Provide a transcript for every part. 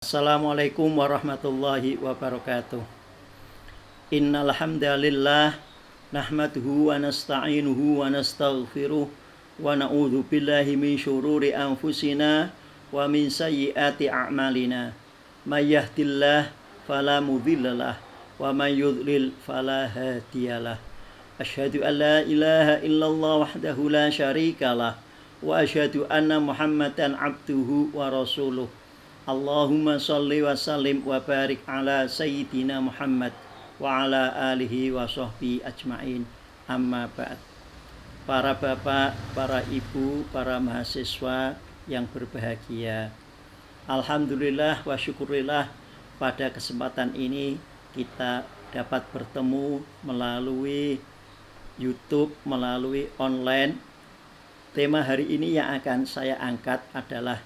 Assalamualaikum warahmatullahi wabarakatuh. Innal hamdalillah nahmaduhu wa nasta'inuhu wa nastaghfiruh wa na'udzu billahi min syururi anfusina wa min sayyiati a'malina. May yahdihillahu fala mudhillalah wa may yudlil fala hadiyalah. Asyhadu an la ilaha illallah wahdahu la syarikalah wa asyhadu anna Muhammadan abduhu wa rasuluh. Allahumma sholli wa sallim wa barik ala sayyidina Muhammad wa ala alihi wa sahbihi ajma'in. Amma ba'd. Para bapak, para ibu, para mahasiswa yang berbahagia, alhamdulillah wa syukurillah, pada kesempatan ini kita dapat bertemu melalui YouTube, melalui online. Tema hari ini yang akan saya angkat adalah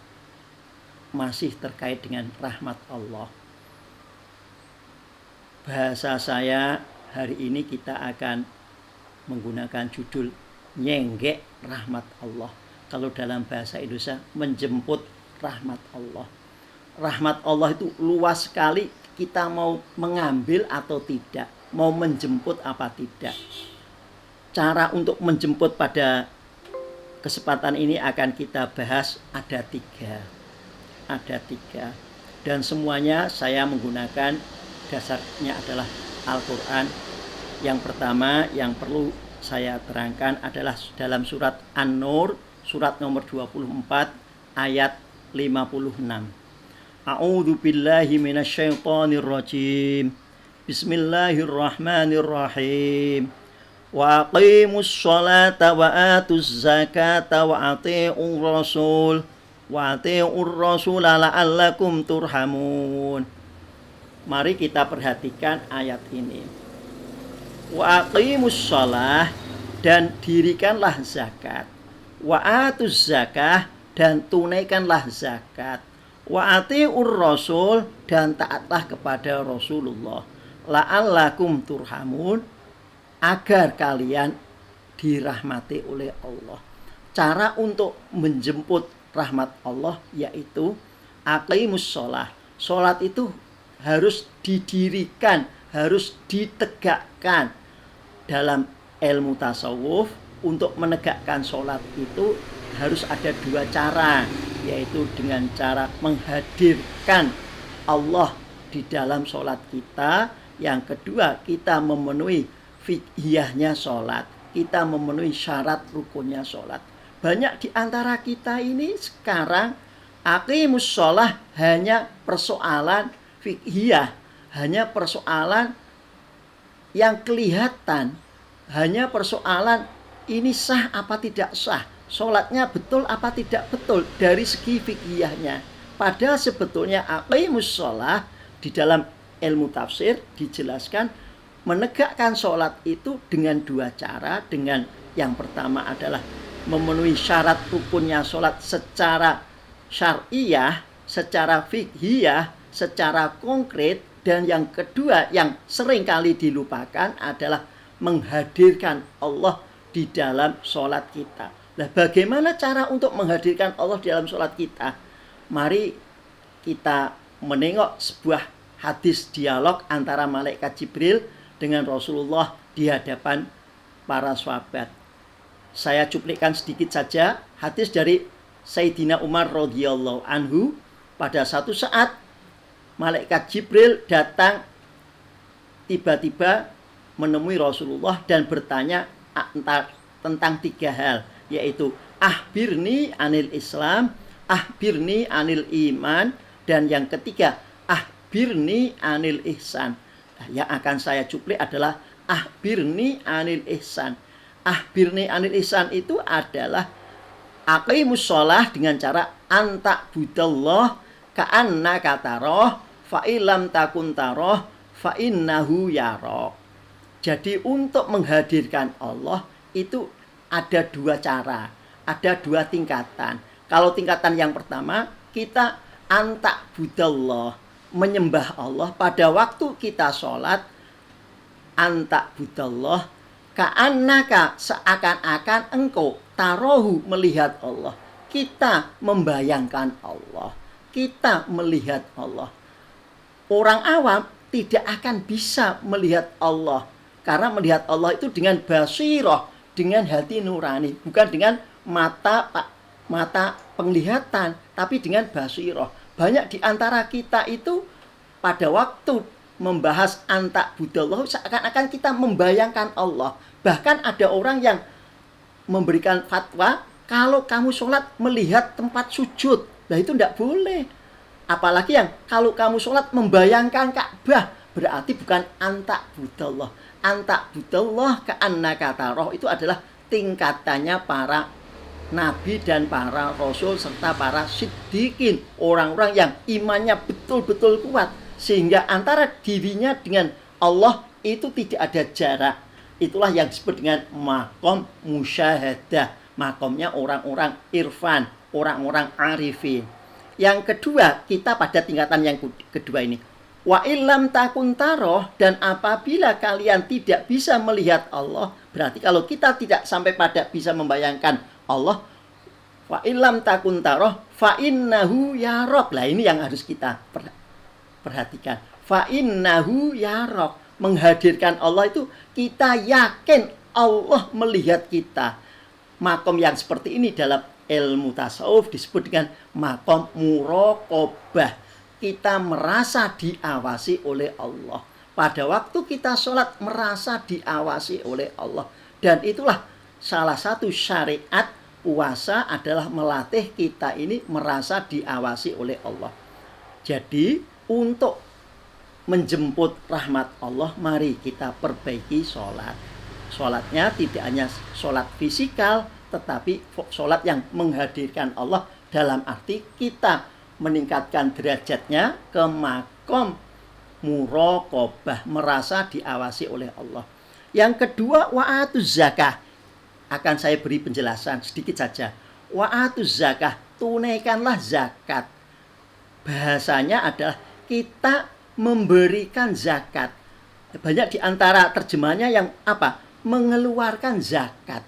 masih terkait dengan rahmat Allah. Bahasa saya hari ini kita akan menggunakan judul nyenggek rahmat Allah. Kalau dalam bahasa Indonesia, menjemput rahmat Allah. Rahmat Allah itu luas sekali, kita mau mengambil atau tidak, mau menjemput apa tidak. Cara untuk menjemput pada kesempatan ini akan kita bahas ada tiga, dan semuanya saya menggunakan dasarnya adalah Al-Quran. Yang pertama yang perlu saya terangkan adalah dalam surat An-Nur, surat nomor 24 ayat 56. A'udzu billahi minasyaitonir rajim. Bismillahirrahmanirrahim. Wa aqimus sholata wa atuz zakata wa ati'ur rasul wa ati'ur rasula la'allakum turhamun. Mari kita perhatikan ayat ini. Wa aqimus shalah, dan dirikanlah zakat. Wa atuz zakah, dan tunaikanlah zakat. Wa ati'ur rasul, dan taatlah kepada Rasulullah. La'allakum turhamun, agar kalian dirahmati oleh Allah. Cara untuk menjemput rahmat Allah yaitu aqimus sholah. Sholat itu harus didirikan, harus ditegakkan. Dalam ilmu tasawuf, untuk menegakkan sholat itu harus ada dua cara, yaitu dengan cara menghadirkan Allah di dalam sholat kita. Yang kedua, kita memenuhi fiqhiyahnya sholat, kita memenuhi syarat rukunnya sholat. Banyak di antara kita ini sekarang aqimus sholah hanya persoalan fiqhiyah, hanya persoalan yang kelihatan, hanya persoalan ini sah apa tidak sah, sholatnya betul apa tidak betul dari segi fiqhiyahnya. Padahal sebetulnya aqimus sholah di dalam ilmu tafsir dijelaskan menegakkan sholat itu dengan dua cara. Dengan yang pertama adalah memenuhi syarat rukunnya sholat secara syariah, secara fiqhiyah, secara konkret. Dan yang kedua yang seringkali dilupakan adalah menghadirkan Allah di dalam sholat kita. Nah, bagaimana cara untuk menghadirkan Allah di dalam sholat kita? Mari kita menengok sebuah hadis dialog antara malaikat Jibril dengan Rasulullah di hadapan para sahabat. Saya cuplikan sedikit saja hadis dari Sayyidina Umar radhiyallahu anhu. Pada satu saat malaikat Jibril datang tiba-tiba menemui Rasulullah dan bertanya tentang tiga hal, yaitu ahbirni anil Islam, ahbirni anil iman, dan yang ketiga ahbirni anil ihsan. Yang akan saya cuplik adalah ahbirni anil ihsan. Ahbirni anil ihsan itu adalah aqimus sholah dengan cara anta budallah ka'annaka taroh fa illam takun taroh fa innahu yaroh. Jadi untuk menghadirkan Allah itu ada dua cara, ada dua tingkatan. Kalau tingkatan yang pertama, kita anta budallah, menyembah Allah pada waktu kita sholat. Anta budallah ka'annaka, seakan-akan engkau tarohu, melihat Allah. Kita membayangkan Allah. kita melihat Allah. Orang awam tidak akan bisa melihat Allah, karena melihat Allah itu dengan basirah, dengan hati nurani, bukan dengan mata penglihatan, tapi dengan basirah. Banyak di antara kita itu pada waktu membahas anta budallah seakan-akan kita membayangkan Allah. Bahkan ada orang yang memberikan fatwa, kalau kamu sholat melihat tempat sujud, nah itu tidak boleh. Apalagi yang kalau kamu sholat membayangkan Ka'bah, berarti bukan anta budallah. Anta budallah ka'annaka taroh, itu adalah tingkatannya para nabi dan para rasul serta para siddiqin, orang-orang yang imannya betul-betul kuat, sehingga antara dirinya dengan Allah itu tidak ada jarak. Itulah yang disebut dengan maqam musyahadah, makamnya orang-orang irfan, orang-orang arifin. Yang kedua, kita pada tingkatan yang kedua ini. Wa illam takun taroh, dan apabila kalian tidak bisa melihat Allah, berarti kalau kita tidak sampai pada bisa membayangkan Allah, wa illam takun taroh fa innahu yarok. Lah ini yang harus kita perhatikan. Fa innahu yarok, menghadirkan Allah itu kita yakin Allah melihat kita. Makom yang seperti ini dalam ilmu tasawuf disebut dengan makom muraqabah. Kita merasa diawasi oleh Allah. Pada waktu kita sholat merasa diawasi oleh Allah. Dan itulah salah satu syariat puasa adalah melatih kita ini merasa diawasi oleh Allah. Jadi untuk menjemput rahmat Allah, mari kita perbaiki sholat. Sholatnya tidak hanya sholat fisikal, tetapi sholat yang menghadirkan Allah, dalam arti kita meningkatkan derajatnya ke makom muraqabah, merasa diawasi oleh Allah. Yang kedua, wa'atuz zakah. Akan saya beri penjelasan sedikit saja. Wa'atuz zakah, tunaikanlah zakat. Bahasanya adalah kita memberikan zakat. Banyak di antara terjemahannya yang apa? Mengeluarkan zakat.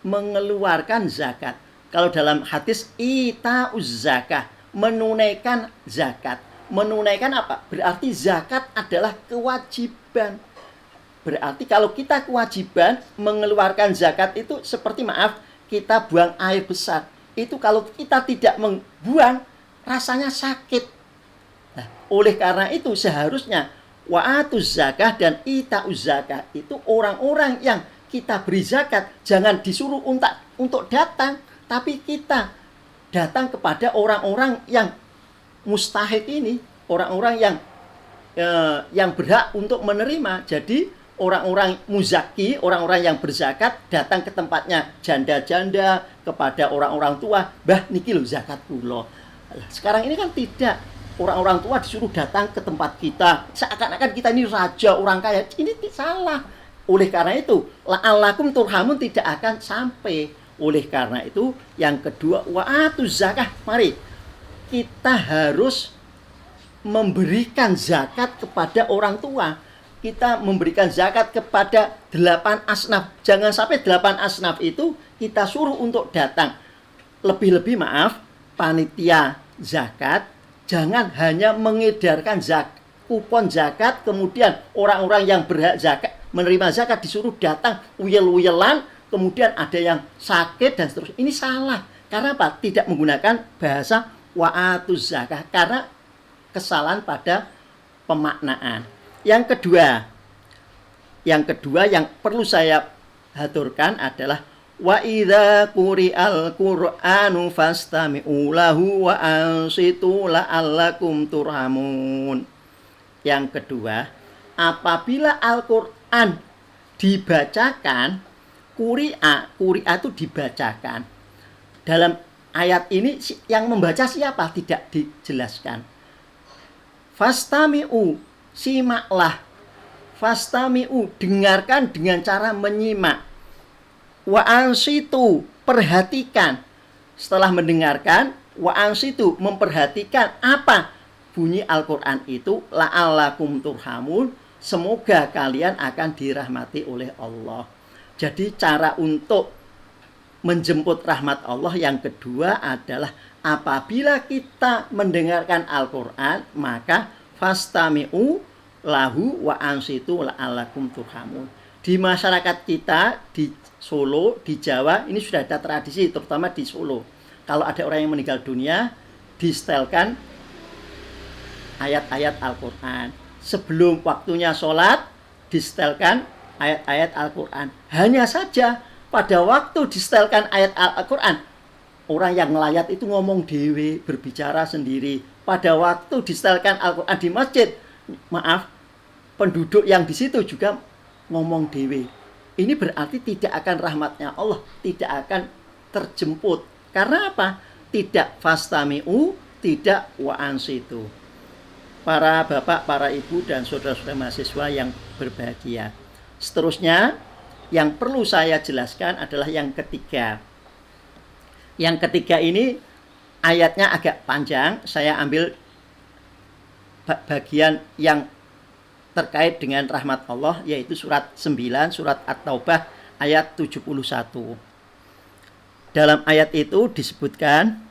Mengeluarkan zakat. Kalau dalam hadis ita'uz zakah, menunaikan zakat. Menunaikan apa? Berarti zakat adalah kewajiban. Berarti kalau kita kewajiban mengeluarkan zakat itu seperti kita buang air besar. Itu kalau kita tidak membuang rasanya sakit. Nah, oleh karena itu seharusnya wa'atuz zakah dan ita'uz zakah itu orang-orang yang kita beri zakat jangan disuruh untuk datang, tapi kita datang kepada orang-orang yang mustahik ini, orang-orang yang berhak untuk menerima. Jadi orang-orang muzaki, orang-orang yang berzakat datang ke tempatnya janda-janda, kepada orang-orang tua, "Mbah niki lho zakat kula." Sekarang ini kan tidak. Orang-orang tua disuruh datang ke tempat kita, seakan-akan kita ini raja, orang kaya. Ini salah. Oleh karena itu, la'allakum turhamun tidak akan sampai. Oleh karena itu, yang kedua, wa'atuz zakah. Mari, kita harus memberikan zakat kepada orang tua. Kita memberikan zakat kepada 8 asnaf. Jangan sampai 8 asnaf itu kita suruh untuk datang. Lebih-lebih panitia zakat, jangan hanya mengedarkan kupon zakat, kemudian orang-orang yang berhak zakat menerima zakat disuruh datang uyel-uyelan, kemudian ada yang sakit dan seterusnya. Ini salah. Karena apa? Tidak menggunakan bahasa wa'atuz zakah, karena kesalahan pada pemaknaan. Yang kedua yang perlu saya haturkan adalah wa idza quri'al qur'anu fastami'u lahu wa ansitu la'allakum turhamun. Yang kedua, apabila Al-Qur'an dibacakan, quri'a itu dibacakan. Dalam ayat ini yang membaca siapa? Tidak dijelaskan. Fastami'u, simaklah. Fastami'u, dengarkan dengan cara menyimak. Wa ansitu, perhatikan. Setelah mendengarkan, wa ansitu, memperhatikan apa bunyi Al-Quran itu. La'allakum turhamun, semoga kalian akan dirahmati oleh Allah. Jadi cara untuk menjemput rahmat Allah yang kedua adalah apabila kita mendengarkan Al-Quran, maka fastami'u lahu wa ansitu la'allakum turhamun. Di masyarakat kita, di Solo, di Jawa, ini sudah ada tradisi, terutama di Solo. Kalau ada orang yang meninggal dunia, disetelkan ayat-ayat Al-Quran. Sebelum waktunya sholat, disetelkan ayat-ayat Al-Quran. Hanya saja, pada waktu disetelkan ayat Al-Quran, orang yang ngelayat itu ngomong dewe, berbicara sendiri. Pada waktu disetelkan Al-Quran di masjid, maaf, penduduk yang di situ juga ngomong dewe. Ini berarti tidak akan rahmatnya Allah, tidak akan terjemput. Karena apa? Tidak fastami'u, tidak wa'ansitu. Para bapak, para ibu, dan saudara-saudara mahasiswa yang berbahagia. Seterusnya, yang perlu saya jelaskan adalah yang ketiga. Yang ketiga ini ayatnya agak panjang. Saya ambil bagian yang terkait dengan rahmat Allah, yaitu surat 9, surat At-Taubah ayat 71. Dalam ayat itu disebutkan,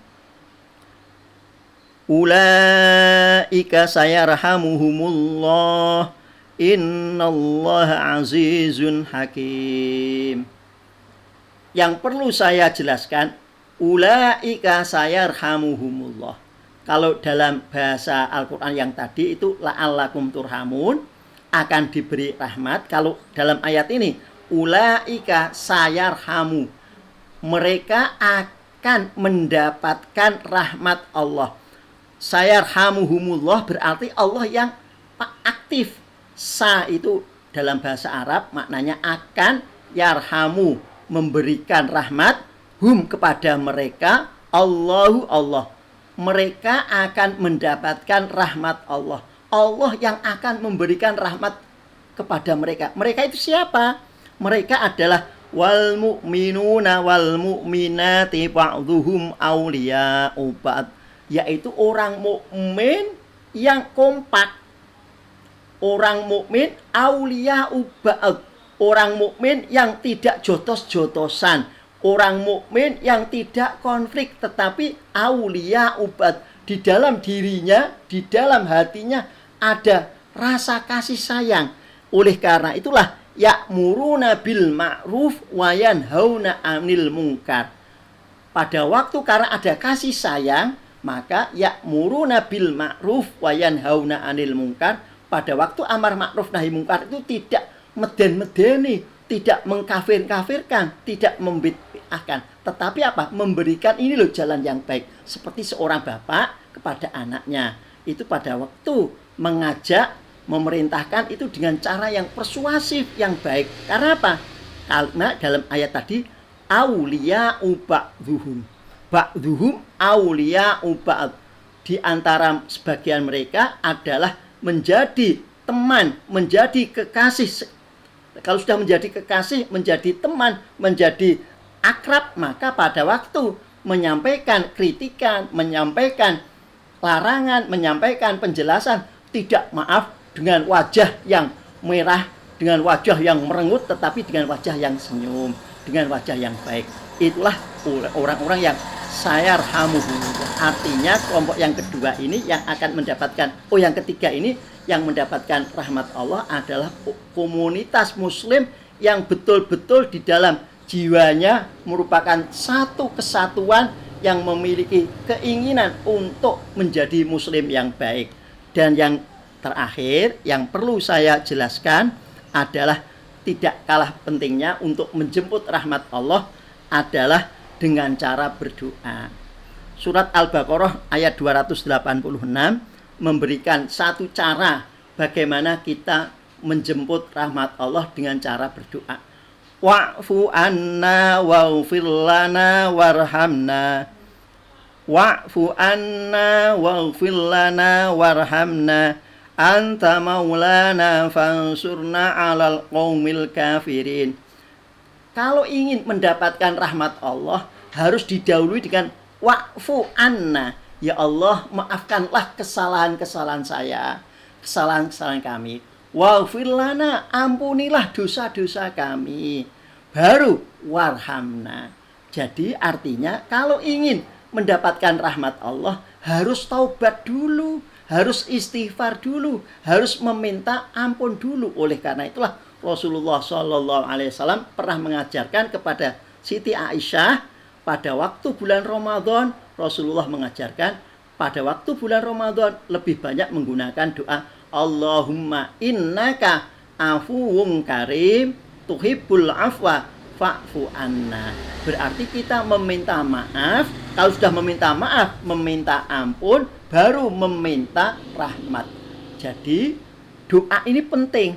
ulaika sayarhamuhumullah innallaha azizun hakim. Yang perlu saya jelaskan, ulaika sayarhamuhumullah. Kalau dalam bahasa Al-Quran yang tadi itu la'allakum turhamun, akan diberi rahmat. Kalau dalam ayat ini, ulaika sayarhamu, mereka akan mendapatkan rahmat Allah. Sayarhamuhumullah berarti Allah yang aktif. Sa itu dalam bahasa Arab maknanya akan, yarhamu memberikan rahmat, hum kepada mereka, Allahu Allah. Mereka akan mendapatkan rahmat Allah. Allah yang akan memberikan rahmat kepada mereka. Mereka itu siapa? Mereka adalah wal mu'minuna wal mu'minati ba'dhuhum awliya'u ba'd, yaitu orang mukmin yang kompak. Orang mukmin awliya'u ba'd, orang mukmin yang tidak jotos-jotosan, orang mukmin yang tidak konflik, tetapi awliya'u ba'd, di dalam dirinya, di dalam hatinya ada rasa kasih sayang. Oleh karena itulah ya'muruna bil ma'ruf wa yanhauna 'anil munkar. Pada waktu karena ada kasih sayang, maka ya'muruna bil ma'ruf wa yanhauna 'anil munkar. Pada waktu amar ma'ruf nahi munkar itu tidak meden-medeni, tidak mengkafir-kafirkan, tidak membid'ahkan, tetapi apa? Memberikan ini loh jalan yang baik. Seperti seorang bapak kepada anaknya, itu pada waktu mengajak, memerintahkan itu dengan cara yang persuasif, yang baik. Karena apa? Karena dalam ayat tadi, awliya'u ba'dhuhum, ba'dhuhum awliya'u ba'd, di antara sebagian mereka adalah menjadi teman, menjadi kekasih. Kalau sudah menjadi kekasih, menjadi teman, menjadi akrab, maka pada waktu menyampaikan kritikan, menyampaikan larangan, menyampaikan penjelasan, tidak maaf dengan wajah yang merah, dengan wajah yang merengut, tetapi dengan wajah yang senyum, dengan wajah yang baik. Itulah orang-orang yang sayarhamuhumullah. Artinya kelompok yang kedua ini yang akan mendapatkan, yang ketiga ini yang mendapatkan rahmat Allah adalah komunitas muslim yang betul-betul di dalam jiwanya merupakan satu kesatuan yang memiliki keinginan untuk menjadi muslim yang baik. Dan yang terakhir yang perlu saya jelaskan adalah tidak kalah pentingnya untuk menjemput rahmat Allah adalah dengan cara berdoa. Surat Al-Baqarah ayat 286 memberikan satu cara bagaimana kita menjemput rahmat Allah dengan cara berdoa. Wa'fu anna waghfir lana warhamna. Wa'fu anna waghfir lana warhamna. Anta maulana fansurna 'alal qaumil kafirin. Kalau ingin mendapatkan rahmat Allah harus didahului dengan wa'fu anna. Ya Allah, maafkanlah kesalahan-kesalahan saya, kesalahan-kesalahan kami. Waghfir lana, ampunilah dosa-dosa kami. Baru warhamna, Jadi artinya kalau ingin mendapatkan rahmat Allah harus taubat dulu, harus istighfar dulu, harus meminta ampun dulu. Oleh karena itulah Rasulullah SAW pernah mengajarkan kepada Siti Aisyah pada waktu bulan Ramadan. Rasulullah mengajarkan pada waktu bulan Ramadan lebih banyak menggunakan doa Allahumma innaka afuwun karim tuhibbul afwa fa'fu anna. Berarti kita meminta maaf. Kalau sudah meminta maaf, meminta ampun, baru meminta rahmat. Jadi doa ini penting.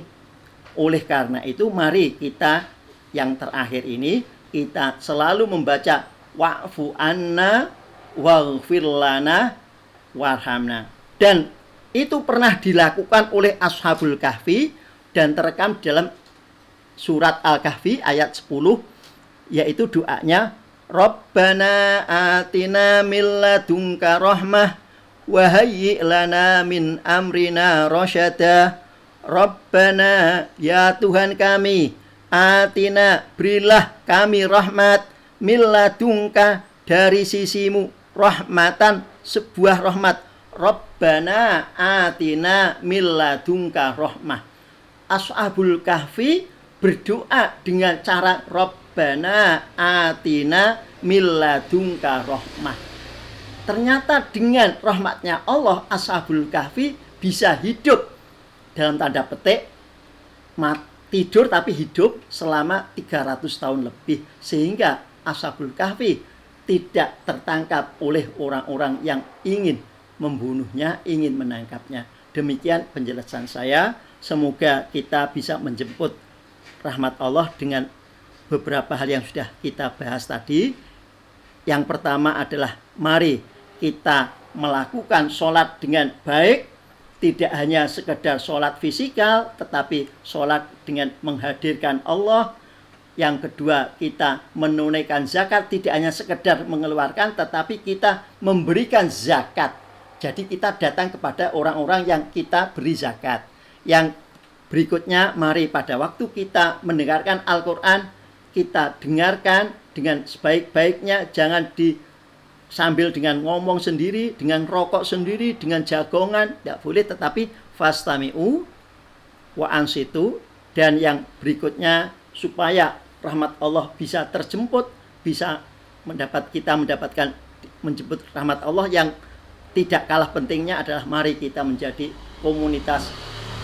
Oleh karena itu mari kita yang terakhir ini kita selalu membaca wa'fu anna waghfir lana warhamna. Dan itu pernah dilakukan oleh Ashabul Kahfi dan terekam dalam surat Al-Kahfi ayat 10, yaitu doanya Rabbana atina min ladunka rahmah wa hayyi' lana min amrina rasyada. Rabbana, ya Tuhan kami, atina, berilah kami rahmat, min ladunka, dari sisimu, rahmatan, sebuah rahmat. Rabbana atina min ladunka rahmah. Ashabul Kahfi berdoa dengan cara Rabbana atina min ladunka rahmah. Ternyata dengan rahmatnya Allah, Ashabul Kahfi bisa hidup, dalam tanda petik tidur tapi hidup selama 300 tahun lebih, sehingga Ashabul Kahfi tidak tertangkap oleh orang-orang yang ingin membunuhnya, ingin menangkapnya. Demikian penjelasan saya. Semoga kita bisa menjemput rahmat Allah dengan beberapa hal yang sudah kita bahas tadi. Yang pertama adalah mari kita melakukan sholat dengan baik, tidak hanya sekedar sholat fisikal, tetapi sholat dengan menghadirkan Allah. Yang kedua, kita menunaikan zakat, tidak hanya sekedar mengeluarkan, tetapi kita memberikan zakat. Jadi kita datang kepada orang-orang yang kita beri zakat. Yang berikutnya, mari pada waktu kita mendengarkan Al-Quran, kita dengarkan dengan sebaik-baiknya, jangan sambil dengan ngomong sendiri, dengan rokok sendiri, dengan jagongan, tidak boleh, tetapi fastami'u wa ansitu. Dan yang berikutnya, supaya rahmat Allah bisa terjemput, bisa mendapatkan menjemput rahmat Allah, yang tidak kalah pentingnya adalah mari kita menjadi komunitas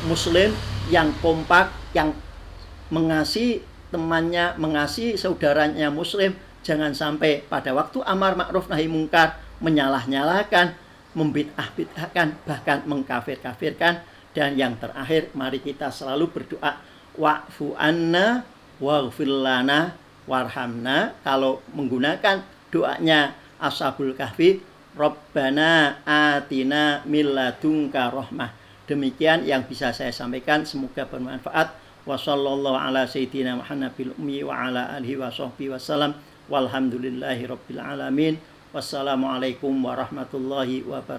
muslim yang kompak, yang mengasihi temannya, mengasihi saudaranya muslim. Jangan sampai pada waktu amar ma'ruf nahi mungkar menyalah-nyalahkan, membid'ah-bid'ahkan, bahkan mengkafir-kafirkan. Dan yang terakhir, mari kita selalu berdoa wa'fu anna waghfir lana warhamna. Kalau menggunakan doanya Ashabul Kahfi, Rabbana atina min ladunka rahmah. Demikian yang bisa saya sampaikan, semoga bermanfaat. Wa sallallahu ala sayyidina Muhammadil ummi wa ala alihi wa sahbihi wasallam. Walhamdulillahi rabbil alamin. Wassalamualaikum warahmatullahi wabarakatuh.